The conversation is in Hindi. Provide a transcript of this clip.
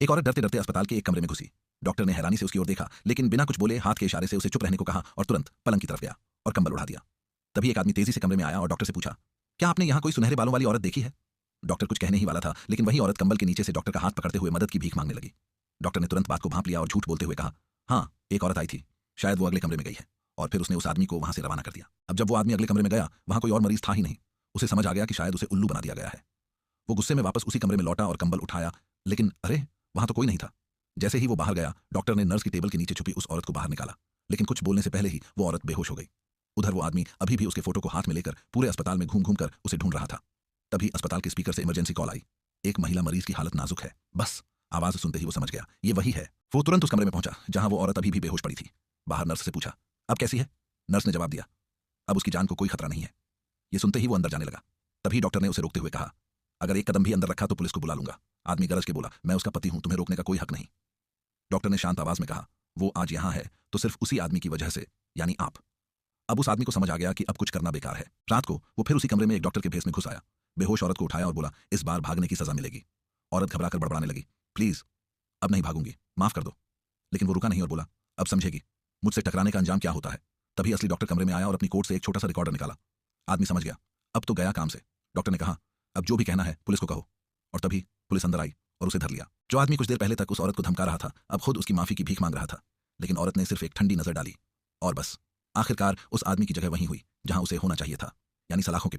एक औरत डरते डरते अस्पताल के एक कमरे में घुसी। डॉक्टर ने हैरानी से उसकी ओर देखा, लेकिन बिना कुछ बोले हाथ के इशारे से उसे चुप रहने को कहा और तुरंत पलंग की तरफ गया और कंबल उड़ा दिया। तभी एक आदमी तेजी से कमरे में आया और डॉक्टर से पूछा, क्या आपने यहाँ कोई सुनहरे बालों वाली औरत देखी है? डॉक्टर कुछ कहने ही वाला था, लेकिन वही औरत कंबल के नीचे से डॉक्टर का हाथ पकड़ते हुए मदद की भीख मांगने लगी। डॉक्टर ने तुरंत बात को भांप लिया और झूठ बोलते हुए कहा, हाँ, एक औरत आई थी, शायद वो अगले कमरे में गई है। और फिर उसने उस आदमी को वहां से रवाना कर दिया। अब जब वो आदमी अगले कमरे में गया, वहां कोई और मरीज था ही नहीं। उसे समझ आ गया कि शायद उसे उल्लू बना दिया गया है। वो गुस्से में वापस उसी कमरे में लौटा और कंबल उठाया, लेकिन अरे, वहां तो कोई नहीं था। जैसे ही वो बाहर गया, डॉक्टर ने नर्स की टेबल के नीचे छुपी उस औरत को बाहर निकाला, लेकिन कुछ बोलने से पहले ही वो औरत बेहोश हो गई। उधर वो आदमी अभी भी उसके फोटो को हाथ में लेकर पूरे अस्पताल में घूम घूम कर उसे ढूंढ रहा था। तभी अस्पताल के स्पीकर से इमरजेंसी कॉल आई। एक महिला मरीज की हालत नाजुक है। बस आवाज सुनते ही वो समझ गया, ये वही है। वो तुरंत उस कमरे में पहुंचा जहां वो औरत अभी भी बेहोश पड़ी थी। बाहर नर्स से पूछा, अब कैसी है? नर्स ने जवाब दिया, अब उसकी जान को कोई खतरा नहीं है। ये सुनते ही वो अंदर जाने लगा। तभी डॉक्टर ने उसे रोकते हुए कहा, अगर एक कदम भी अंदर रखा तो पुलिस को बुला लूंगा। आदमी गरज के बोला, मैं उसका पति हूं, तुम्हें रोकने का कोई हक नहीं। डॉक्टर ने शांत आवाज में कहा, वो आज यहां है तो सिर्फ उसी आदमी की वजह से, यानी आप। अब उस आदमी को समझ आ गया कि अब कुछ करना बेकार है। रात को वो फिर उसी कमरे में एक डॉक्टर के भेस में घुस आया। बेहोश औरत को उठाया और बोला, इस बार भागने की सजा मिलेगी। औरत घबराकर बड़बड़ाने लगी, प्लीज अब नहीं भागूंगी, माफ कर दो। लेकिन वो रुका नहीं और बोला, अब समझेगी मुझसे टकराने का अंजाम क्या होता है। तभी असली डॉक्टर कमरे में आया और अपनी कोट से एक छोटा सा रिकॉर्डर निकाला। आदमी समझ गया, अब तो गया काम से। डॉक्टर ने कहा, अब जो भी कहना है पुलिस को कहो। और तभी पुलिस अंदर आई और उसे धर लिया। जो आदमी कुछ देर पहले तक उस औरत को धमका रहा था, अब खुद उसकी माफी की भीख मांग रहा था। लेकिन औरत ने सिर्फ एक ठंडी नजर डाली और बस आखिरकार उस आदमी की जगह वहीं हुई जहां उसे होना चाहिए था, यानी सलाखों के